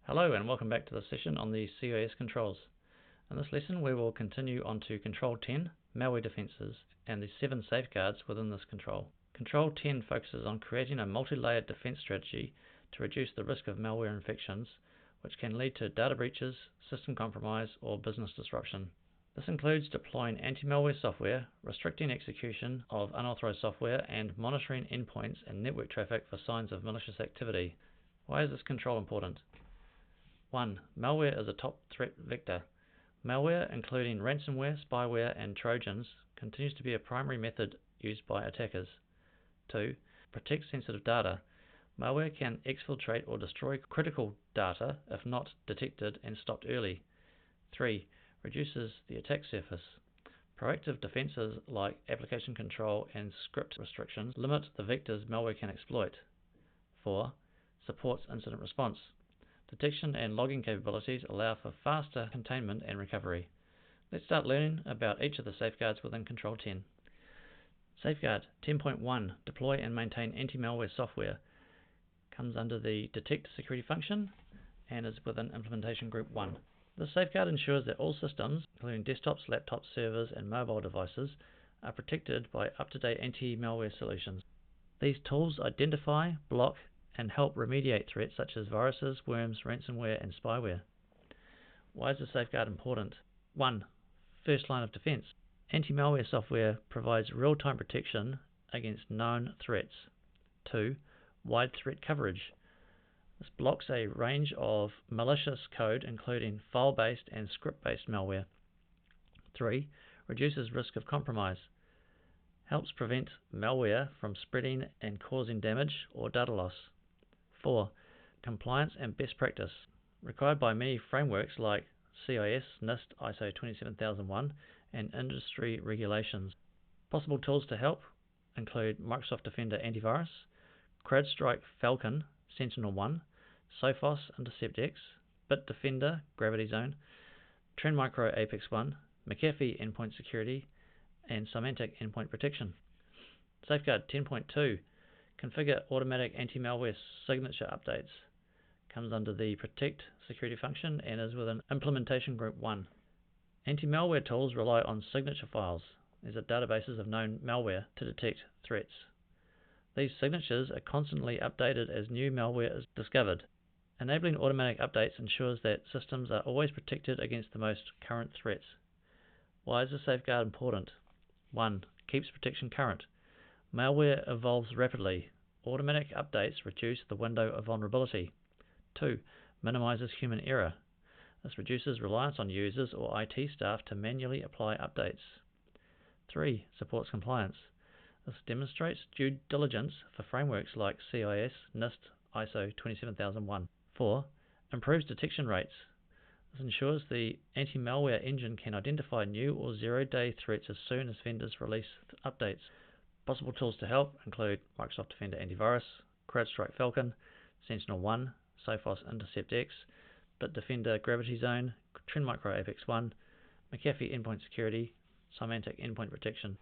Hello and welcome back to the session on the CIS controls. In this lesson we will continue on to Control 10, Malware Defenses, and the 7 safeguards within this control. Control 10 focuses on creating a multi-layered defense strategy to reduce the risk of malware infections, which can lead to data breaches, system compromise, or business disruption. This includes deploying anti-malware software, restricting execution of unauthorized software, and monitoring endpoints and network traffic for signs of malicious activity. Why is this control important? 1. Malware is a top threat vector. Malware, including ransomware, spyware, and Trojans, continues to be a primary method used by attackers. 2. Protect sensitive data. Malware can exfiltrate or destroy critical data if not detected and stopped early. 3. Reduces the attack surface. Proactive defenses like application control and script restrictions limit the vectors malware can exploit. 4. Supports incident response. Detection and logging capabilities allow for faster containment and recovery. Let's start learning about each of the safeguards within Control 10. Safeguard 10.1 Deploy and maintain anti-malware software comes under the Detect security function and is within Implementation Group 1. This safeguard ensures that all systems, including desktops, laptops, servers, and mobile devices, are protected by up-to-date anti-malware solutions. These tools identify, block, and help remediate threats such as viruses, worms, ransomware, and spyware. Why is the safeguard important? 1. First line of defense. Anti-malware software provides real-time protection against known threats. 2. Wide threat coverage. This blocks a range of malicious code including file-based and script-based malware. 3. Reduces risk of compromise. Helps prevent malware from spreading and causing damage or data loss. 4. Compliance and best practice. Required by many frameworks like CIS, NIST, ISO 27001, and industry regulations. Possible tools to help include Microsoft Defender Antivirus, CrowdStrike Falcon Sentinel-1, Sophos InterceptX, Bitdefender Gravity Zone, TrendMicro Apex-1, McAfee Endpoint Security, and Symantec Endpoint Protection. Safeguard 10.2 Configure automatic anti-malware signature updates comes under the Protect security function and is within Implementation Group 1. Anti-malware tools rely on signature files. These are databases of known malware to detect threats. These signatures are constantly updated as new malware is discovered. Enabling automatic updates ensures that systems are always protected against the most current threats. Why is the safeguard important? 1. Keeps protection current. Malware evolves rapidly. Automatic updates reduce the window of vulnerability. 2. Minimizes human error. This reduces reliance on users or IT staff to manually apply updates. 3. Supports compliance. This demonstrates due diligence for frameworks like CIS, NIST, ISO 27001. 4. Improves detection rates. This ensures the anti-malware engine can identify new or zero-day threats as soon as vendors release updates. Possible tools to help include Microsoft Defender Antivirus, CrowdStrike Falcon, Sentinel-1, Sophos InterceptX, Bitdefender Gravity Zone, TrendMicro Apex-1, McAfee Endpoint Security, Symantec Endpoint Protection.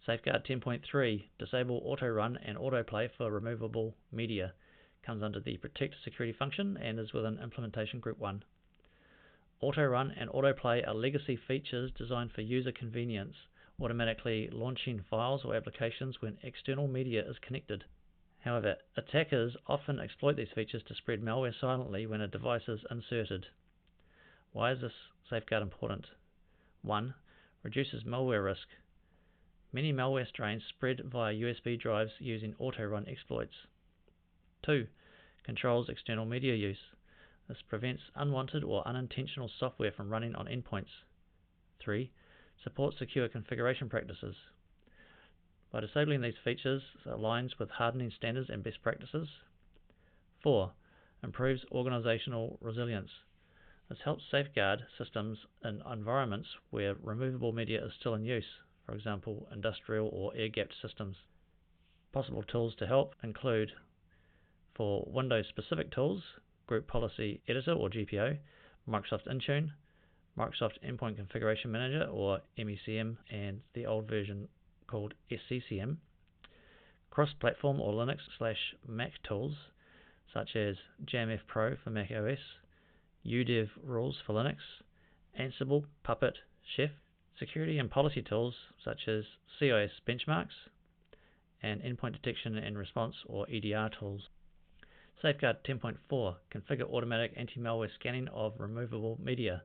Safeguard 10.3 Disable auto-run and autoplay for removable media comes under the Protect security function and is within Implementation Group 1. Auto-run and autoplay are legacy features designed for user convenience, automatically launching files or applications when external media is connected. However, attackers often exploit these features to spread malware silently when a device is inserted. Why is this safeguard important? 1. Reduces malware risk. Many malware strains spread via USB drives using auto-run exploits. 2. Controls external media use. This prevents unwanted or unintentional software from running on endpoints. 3. Supports secure configuration practices. By disabling these features, it aligns with hardening standards and best practices. 4. Improves organizational resilience. This helps safeguard systems in environments where removable media is still in use, for example, industrial or air-gapped systems. Possible tools to help include, for Windows-specific tools, Group Policy Editor or GPO, Microsoft Intune, Microsoft Endpoint Configuration Manager or MECM, and the old version called SCCM, cross-platform or Linux/Mac tools such as JamF Pro for Mac OS, udev rules for Linux, Ansible, Puppet, Chef, security and policy tools such as CIS benchmarks, and endpoint detection and response or EDR tools. Safeguard 10.4 configure automatic anti-malware scanning of removable media.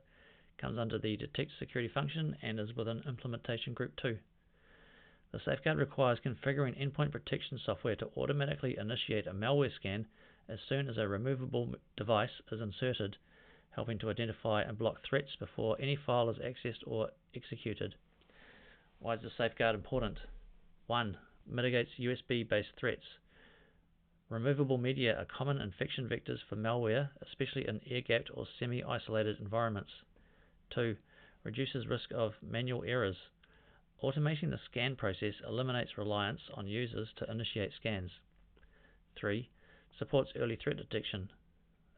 Comes under the detect security function and is within implementation group 2. The safeguard requires configuring endpoint protection software to automatically initiate a malware scan as soon as a removable device is inserted, helping to identify and block threats before any file is accessed or executed. Why is the safeguard important? 1. Mitigates USB-based threats. Removable media are common infection vectors for malware, especially in air-gapped or semi-isolated environments. 2. Reduces risk of manual errors. Automating the scan process eliminates reliance on users to initiate scans. 3. Supports early threat detection.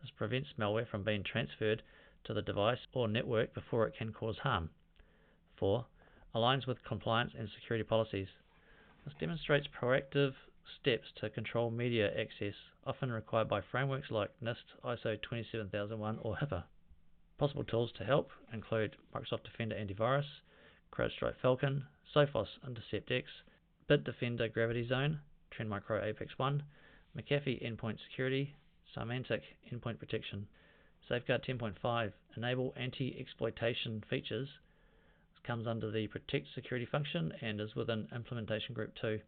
This prevents malware from being transferred to the device or network before it can cause harm. 4. Aligns with compliance and security policies. This demonstrates proactive steps to control media access, often required by frameworks like NIST, ISO 27001, or HIPAA. Possible tools to help include Microsoft Defender Antivirus, CrowdStrike Falcon, Sophos InterceptX, Bitdefender Gravity Zone, Trend Micro Apex 1, McAfee Endpoint Security, Symantec Endpoint Protection. Safeguard 10.5 enable anti-exploitation features. This comes under the Protect Security function and is within Implementation Group 2.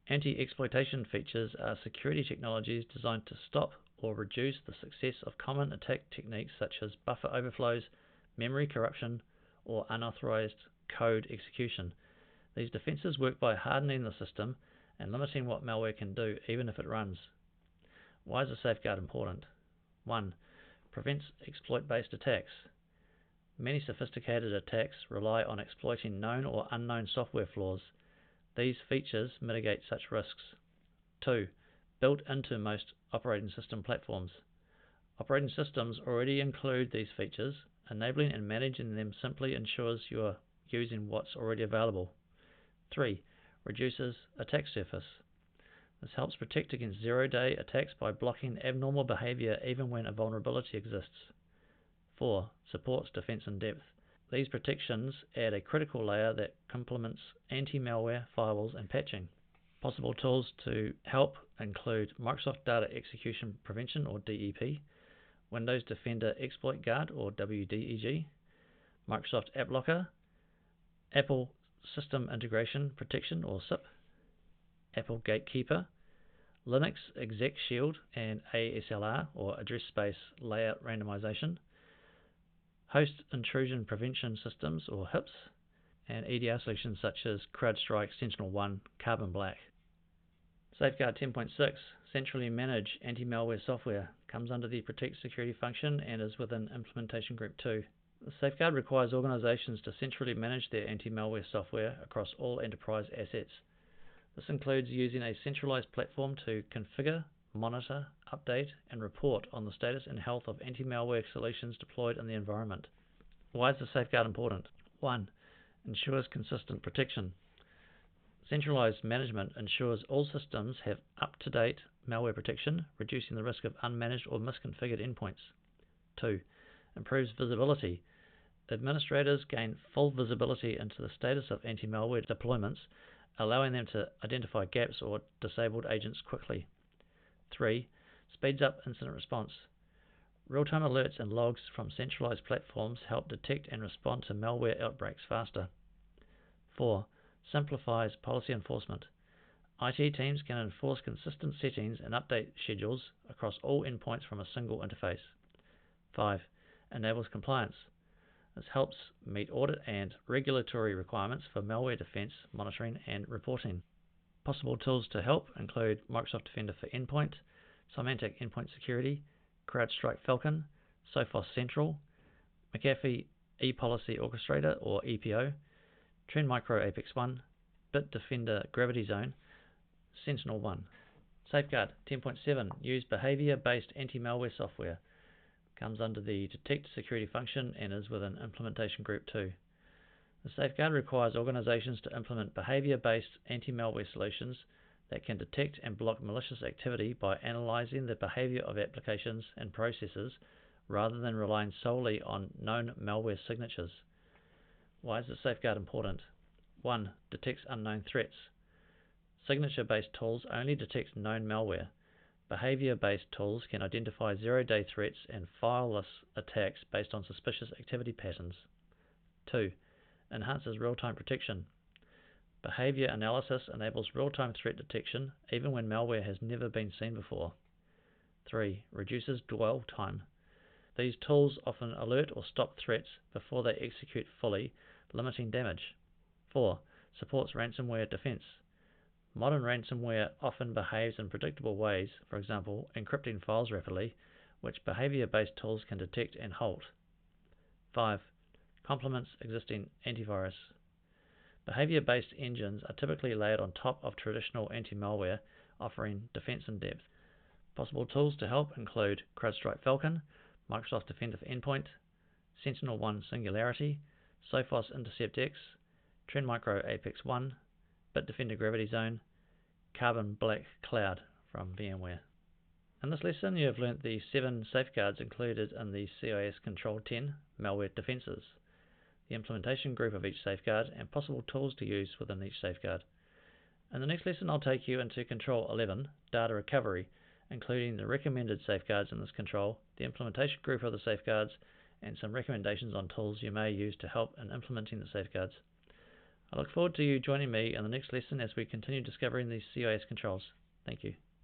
Anti-exploitation features are security technologies designed to stop or reduce the success of common attack techniques such as buffer overflows, memory corruption, or unauthorized code execution. These defenses work by hardening the system and limiting what malware can do even if it runs. Why is a safeguard important? 1. Prevents exploit-based attacks. Many sophisticated attacks rely on exploiting known or unknown software flaws. These features mitigate such risks. 2. Built into most operating system platforms. Operating systems already include these features. Enabling and managing them simply ensures you are using what's already available. 3. Reduces attack surface. This helps protect against zero-day attacks by blocking abnormal behavior even when a vulnerability exists. 4. Supports defense in depth. These protections add a critical layer that complements anti-malware, firewalls, and patching. Possible tools to help include Microsoft Data Execution Prevention or DEP, Windows Defender Exploit Guard or WDEG, Microsoft App Locker, Apple System Integration Protection or SIP, Apple Gatekeeper, Linux Exec Shield and ASLR or Address Space Layout Randomization, Host Intrusion Prevention Systems or HIPS, and EDR solutions such as CrowdStrike Sentinel-1, Carbon Black. Safeguard 10.6 centrally manage anti-malware software. Comes under the Protect Security function and is within Implementation Group 2. The safeguard requires organizations to centrally manage their anti-malware software across all enterprise assets. This includes using a centralized platform to configure, monitor, update, and report on the status and health of anti-malware solutions deployed in the environment. Why is the safeguard important? 1. Ensures consistent protection. Centralized management ensures all systems have up-to-date malware protection, reducing the risk of unmanaged or misconfigured endpoints. 2. Improves visibility. Administrators gain full visibility into the status of anti-malware deployments, allowing them to identify gaps or disabled agents quickly. 3. Speeds up incident response. Real-time alerts and logs from centralized platforms help detect and respond to malware outbreaks faster. 4. Simplifies policy enforcement. IT teams can enforce consistent settings and update schedules across all endpoints from a single interface. 5. Enables compliance. This helps meet audit and regulatory requirements for malware defense, monitoring, and reporting. Possible tools to help include Microsoft Defender for Endpoint, Symantec Endpoint Security, CrowdStrike Falcon, Sophos Central, McAfee ePolicy Orchestrator or EPO, Trend Micro Apex 1, Bitdefender Gravity Zone, Sentinel-1. Safeguard 10.7 use behavior-based anti-malware software. Comes under the Detect Security function and is within Implementation Group 2. The safeguard requires organizations to implement behavior-based anti-malware solutions that can detect and block malicious activity by analyzing the behavior of applications and processes rather than relying solely on known malware signatures. Why is this safeguard important? 1. Detects unknown threats. Signature-based tools only detect known malware. Behavior-based tools can identify zero-day threats and fileless attacks based on suspicious activity patterns. 2. Enhances real-time protection. Behavior analysis enables real-time threat detection even when malware has never been seen before. 3. Reduces dwell time. These tools often alert or stop threats before they execute fully, limiting damage. 4. Supports ransomware defense. Modern ransomware often behaves in predictable ways, for example, encrypting files rapidly, which behavior-based tools can detect and halt. 5. Complements existing antivirus. Behavior-based engines are typically layered on top of traditional anti-malware, offering defense in depth. Possible tools to help include CrowdStrike Falcon, Microsoft Defender for Endpoint, SentinelOne Singularity, Sophos Intercept X, Trend Micro Apex 1, Bitdefender Gravity Zone, Carbon Black Cloud from VMware. In this lesson, you have learnt the 7 safeguards included in the CIS Control 10 malware defenses, the implementation group of each safeguard, and possible tools to use within each safeguard. In the next lesson, I'll take you into Control 11, data recovery, including the recommended safeguards in this control, the implementation group of the safeguards, and some recommendations on tools you may use to help in implementing the safeguards. I look forward to you joining me in the next lesson as we continue discovering these CIS controls. Thank you.